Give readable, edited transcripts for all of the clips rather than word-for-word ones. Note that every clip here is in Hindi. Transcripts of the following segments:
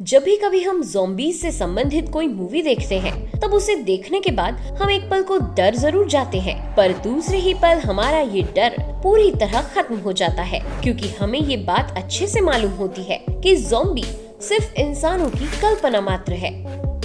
जब भी कभी हम ज़ॉम्बीज़ से संबंधित कोई मूवी देखते हैं, तब उसे देखने के बाद हम एक पल को डर जरूर जाते हैं, पर दूसरे ही पल हमारा ये डर पूरी तरह खत्म हो जाता है, क्योंकि हमें ये बात अच्छे से मालूम होती है कि ज़ॉम्बी सिर्फ इंसानों की कल्पना मात्र है,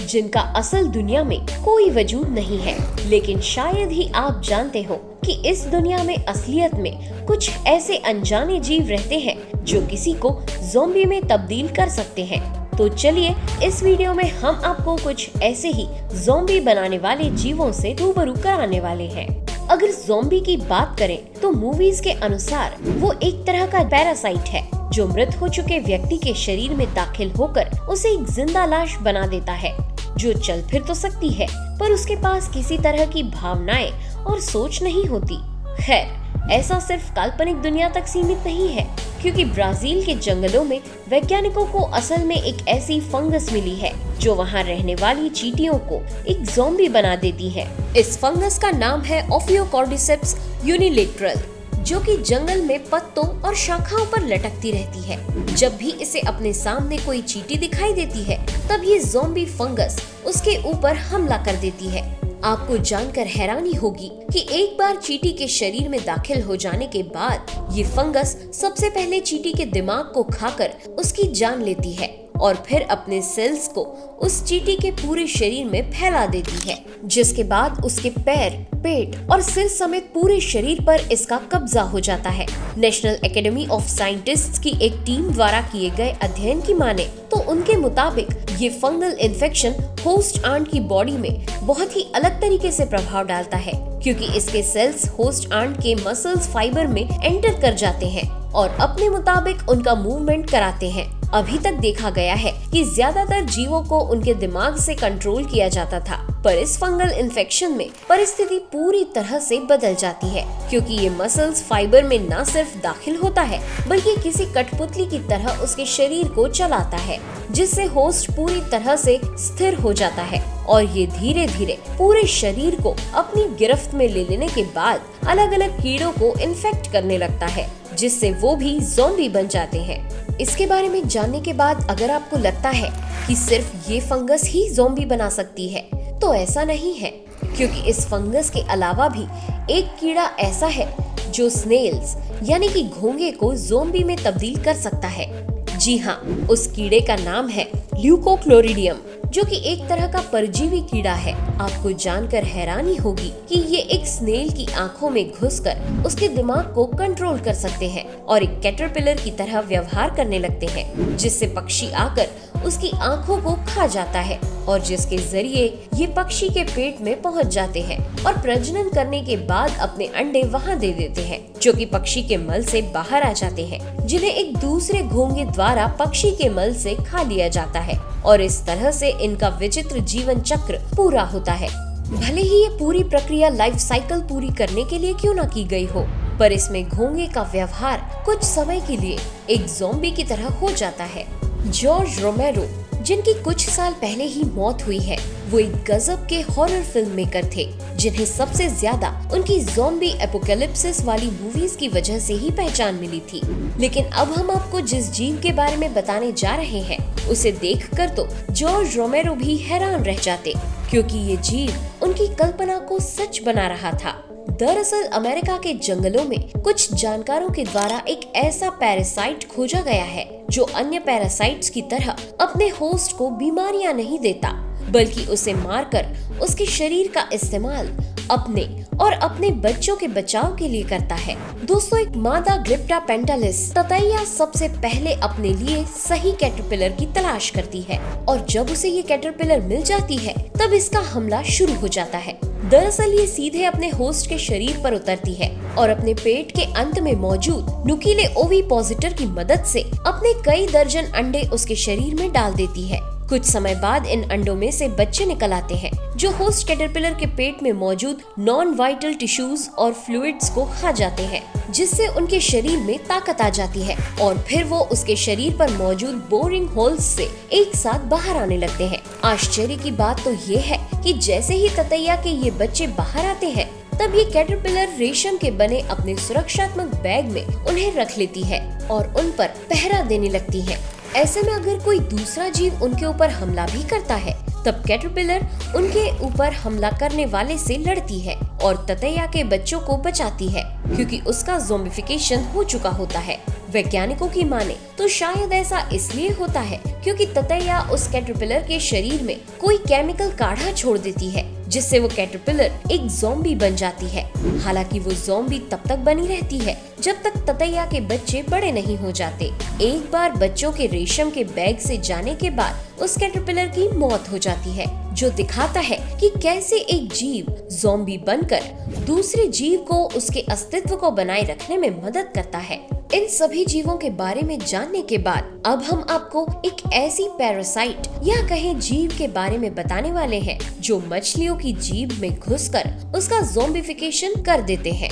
जिनका असल दुनिया में कोई वजूद नहीं है। लेकिन शायद ही आप जानते हो कि इस दुनिया में असलियत में कुछ ऐसे अनजाने जीव रहते हैं जो किसी को ज़ॉम्बी में तब्दील कर सकते हैं। तो चलिए इस वीडियो में हम आपको कुछ ऐसे ही ज़ॉम्बी बनाने वाले जीवों से रूबरू कराने वाले हैं। अगर ज़ॉम्बी की बात करें तो मूवीज के अनुसार वो एक तरह का पैरासाइट है जो मृत हो चुके व्यक्ति के शरीर में दाखिल होकर उसे एक जिंदा लाश बना देता है, जो चल फिर तो सकती है पर उसके पास किसी तरह की भावनाएं और सोच नहीं होती। खैर, ऐसा सिर्फ काल्पनिक दुनिया तक सीमित नहीं है, क्योंकि ब्राजील के जंगलों में वैज्ञानिकों को असल में एक ऐसी फंगस मिली है जो वहां रहने वाली चींटियों को एक ज़ॉम्बी बना देती है। इस फंगस का नाम है ओफियोकॉर्डिसेप्स यूनिलेटरल, जो कि जंगल में पत्तों और शाखाओं पर लटकती रहती है। जब भी इसे अपने सामने कोई चींटी दिखाई देती है, तब ये ज़ॉम्बी फंगस उसके ऊपर हमला कर देती है। आपको जानकर हैरानी होगी कि एक बार चींटी के शरीर में दाखिल हो जाने के बाद ये फंगस सबसे पहले चींटी के दिमाग को खाकर उसकी जान लेती है और फिर अपने सेल्स को उस चींटी के पूरे शरीर में फैला देती है, जिसके बाद उसके पैर, पेट और सिर समेत पूरे शरीर पर इसका कब्जा हो जाता है। नेशनल एकेडमी ऑफ साइंटिस्ट्स की एक टीम द्वारा किए गए अध्ययन की माने तो उनके मुताबिक ये फंगल इन्फेक्शन होस्ट आंट की बॉडी में बहुत ही अलग तरीके से प्रभाव डालता है, क्योंकि इसके सेल्स होस्ट आंट के मसल्स फाइबर में एंटर कर जाते हैं और अपने मुताबिक उनका मूवमेंट कराते हैं। अभी तक देखा गया है कि ज्यादातर जीवों को उनके दिमाग से कंट्रोल किया जाता था, पर इस फंगल इन्फेक्शन में परिस्थिति पूरी तरह से बदल जाती है, क्योंकि ये मसल्स फाइबर में न सिर्फ दाखिल होता है बल्कि किसी कठपुतली की तरह उसके शरीर को चलाता है, जिससे होस्ट पूरी तरह से स्थिर हो जाता है और ये धीरे धीरे पूरे शरीर को अपनी गिरफ्त में ले लेने के बाद अलग अलग कीड़ों को इन्फेक्ट करने लगता है, जिससे वो भी ज़ॉम्बी बन जाते हैं। इसके बारे में जानने के बाद अगर आपको लगता है कि सिर्फ ये फंगस ही ज़ॉम्बी बना सकती है, तो ऐसा नहीं है, क्योंकि इस फंगस के अलावा भी एक कीड़ा ऐसा है जो स्नेल्स यानी कि घोंगे को ज़ॉम्बी में तब्दील कर सकता है। जी हाँ, उस कीड़े का नाम है ल्यूकोक्लोरिडियम, जो कि एक तरह का परजीवी कीड़ा है। आपको जानकर हैरानी होगी कि ये एक स्नेल की आंखों में घुसकर उसके दिमाग को कंट्रोल कर सकते हैं और एक कैटरपिलर की तरह व्यवहार करने लगते हैं, जिससे पक्षी आकर उसकी आंखों को खा जाता है और जिसके जरिए ये पक्षी के पेट में पहुंच जाते हैं और प्रजनन करने के बाद अपने अंडे वहां दे देते हैं, जो कि पक्षी के मल से बाहर आ जाते हैं, जिन्हें एक दूसरे घोंगे द्वारा पक्षी के मल से खा लिया जाता है और इस तरह से इनका विचित्र जीवन चक्र पूरा होता है। भले ही ये पूरी प्रक्रिया लाइफ साइकिल पूरी करने के लिए क्यों न की गई हो, पर इसमें घोंगे का व्यवहार कुछ समय के लिए एक ज़ॉम्बी की तरह हो जाता है। जॉर्ज रोमेरो, जिनकी कुछ साल पहले ही मौत हुई है, वो एक गजब के हॉरर फिल्म मेकर थे, जिन्हें सबसे ज्यादा उनकी ज़ॉम्बी एपोकैलिप्सिस वाली मूवीज की वजह से ही पहचान मिली थी। लेकिन अब हम आपको जिस जीव के बारे में बताने जा रहे हैं, उसे देखकर तो जॉर्ज रोमेरो भी हैरान रह जाते, क्योंकि ये जीव उनकी कल्पना को सच बना रहा था। दरअसल अमेरिका के जंगलों में कुछ जानकारों के द्वारा एक ऐसा पैरासाइट खोजा गया है जो अन्य पैरासाइट्स की तरह अपने होस्ट को बीमारियां नहीं देता, बल्कि उसे मारकर उसके शरीर का इस्तेमाल अपने और अपने बच्चों के बचाव के लिए करता है। दोस्तों, एक मादा ग्लिप्टा पेंटालिस ततैया सबसे पहले अपने लिए सही कैटरपिलर की तलाश करती है और जब उसे ये कैटरपिलर मिल जाती है, तब इसका हमला शुरू हो जाता है। दरअसल ये सीधे अपने होस्ट के शरीर पर उतरती है और अपने पेट के अंत में मौजूद नुकीले ओविपोजिटर की मदद से अपने कई दर्जन अंडे उसके शरीर में डाल देती है। कुछ समय बाद इन अंडों में से बच्चे निकल आते हैं, जो होस्ट कैटरपिलर के पेट में मौजूद नॉन वाइटल टिश्यूज और फ्लूइड्स को खा जाते हैं, जिससे उनके शरीर में ताकत आ जाती है और फिर वो उसके शरीर पर मौजूद बोरिंग होल्स से एक साथ बाहर आने लगते हैं। आश्चर्य की बात तो ये है कि जैसे ही ततैया के ये बच्चे बाहर आते हैं, तब ये कैटरपिलर रेशम के बने अपने सुरक्षात्मक बैग में उन्हें रख लेती है और उन पर पहरा देने लगती है। ऐसे में अगर कोई दूसरा जीव उनके ऊपर हमला भी करता है, तब कैटरपिलर उनके ऊपर हमला करने वाले से लड़ती है और ततैया के बच्चों को बचाती है, क्योंकि उसका ज़ोंबिफिकेशन हो चुका होता है। वैज्ञानिकों की माने तो शायद ऐसा इसलिए होता है क्योंकि ततैया उस कैटरपिलर के शरीर में कोई केमिकल काढ़ा छोड़ देती है, जिससे वो कैटरपिलर एक ज़ॉम्बी बन जाती है। हालांकि वो ज़ॉम्बी तब तक बनी रहती है जब तक ततैया के बच्चे बड़े नहीं हो जाते। एक बार बच्चों के रेशम के बैग से जाने के बाद उस कैटरपिलर की मौत हो जाती है, जो दिखाता है कि कैसे एक जीव ज़ॉम्बी बनकर दूसरे जीव को उसके अस्तित्व को बनाए रखने में मदद करता है। इन सभी जीवों के बारे में जानने के बाद अब हम आपको एक ऐसी पैरासाइट या कहें जीव के बारे में बताने वाले हैं जो मछलियों की जीभ में घुसकर उसका ज़ोंबिफिकेशन कर देते हैं।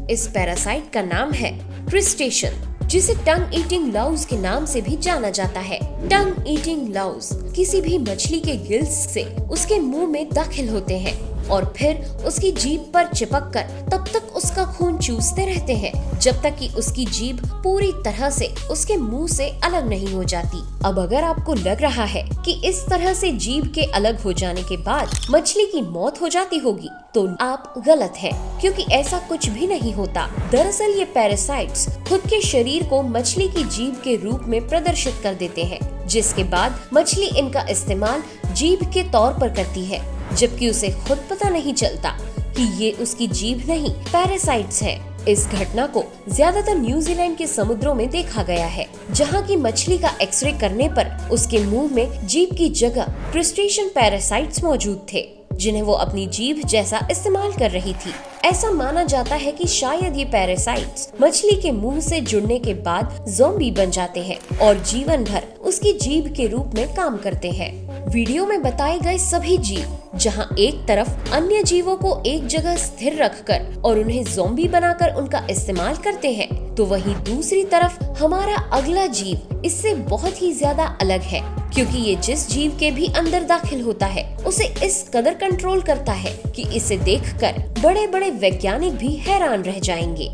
इस पैरासाइट का नाम है क्रिस्टेशन, जिसे टंग ईटिंग लाउज के नाम से भी जाना जाता है। टंग ईटिंग लाउज किसी भी मछली के गिल्स से उसके मुंह में दाखिल होते हैं और फिर उसकी जीभ पर चिपककर तब तक उसका खून चूसते रहते हैं जब तक कि उसकी जीभ पूरी तरह से उसके मुंह से अलग नहीं हो जाती। अब अगर आपको लग रहा है कि इस तरह से जीभ के अलग हो जाने के बाद मछली की मौत हो जाती होगी, तो आप गलत हैं, क्योंकि ऐसा कुछ भी नहीं होता। दरअसल ये पैरासाइट्स खुद के शरीर को मछली की जीभ के रूप में प्रदर्शित कर देते हैं, जिसके बाद मछली इनका इस्तेमाल जीभ के तौर पर करती है, जबकि उसे खुद पता नहीं चलता कि ये उसकी जीभ नहीं, पैरासाइट्स हैं। इस घटना को ज्यादातर न्यूजीलैंड के समुद्रों में देखा गया है, जहाँ की मछली का एक्सरे करने पर उसके मुंह में जीभ की जगह क्रिस्टेशन पैरासाइट्स मौजूद थे, जिन्हें वो अपनी जीभ जैसा इस्तेमाल कर रही थी। ऐसा माना जाता है कि शायद ये पैरासाइट्स मछली के मुंह से जुड़ने के बाद ज़ॉम्बी बन जाते हैं और जीवन भर उसकी जीभ के रूप में काम करते हैं। वीडियो में बताए गए सभी जीव जहां एक तरफ अन्य जीवों को एक जगह स्थिर रखकर और उन्हें ज़ॉम्बी बनाकर उनका इस्तेमाल करते हैं, तो वहीं दूसरी तरफ हमारा अगला जीव इससे बहुत ही ज्यादा अलग है, क्योंकि ये जिस जीव के भी अंदर दाखिल होता है उसे इस कदर कंट्रोल करता है कि इसे देखकर बड़े बड़े वैज्ञानिक भी हैरान रह जाएंगे।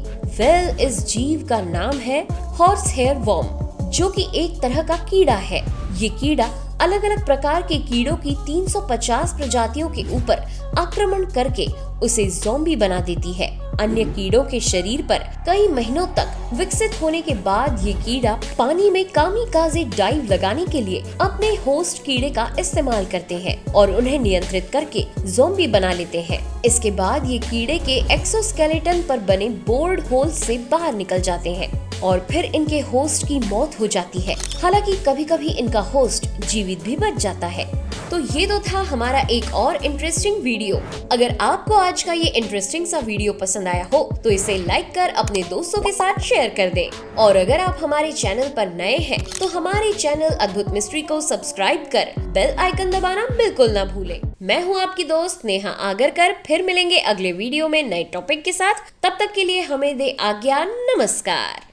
इस जीव का नाम है हॉर्स हेयर वर्म, जो कि एक तरह का कीड़ा है। ये कीड़ा अलग अलग प्रकार के कीड़ों की 350 प्रजातियों के ऊपर आक्रमण करके उसे ज़ॉम्बी बना देती है। अन्य कीड़ों के शरीर पर कई महीनों तक विकसित होने के बाद ये कीड़ा पानी में कामिकाज़े डाइव लगाने के लिए अपने होस्ट कीड़े का इस्तेमाल करते हैं और उन्हें नियंत्रित करके ज़ॉम्बी बना लेते हैं। इसके बाद ये कीड़े के एक्सोस्केलेटन पर बने बोर्ड होल से बाहर निकल जाते हैं और फिर इनके होस्ट की मौत हो जाती है। हालांकि कभी कभी इनका होस्ट जीवित भी बच जाता है। तो ये तो था हमारा एक और इंटरेस्टिंग वीडियो। अगर आपको आज का ये इंटरेस्टिंग सा वीडियो पसंद आया हो तो इसे लाइक कर अपने दोस्तों के साथ शेयर कर दें। और अगर आप हमारे चैनल पर नए हैं तो हमारे चैनल अद्भुत मिस्ट्री को सब्सक्राइब कर बेल आइकन दबाना बिल्कुल न भूलें। मैं हूँ आपकी दोस्त नेहा आगरकर। फिर मिलेंगे अगले वीडियो में नए टॉपिक के साथ। तब तक के लिए हमें दे आज्ञा। नमस्कार।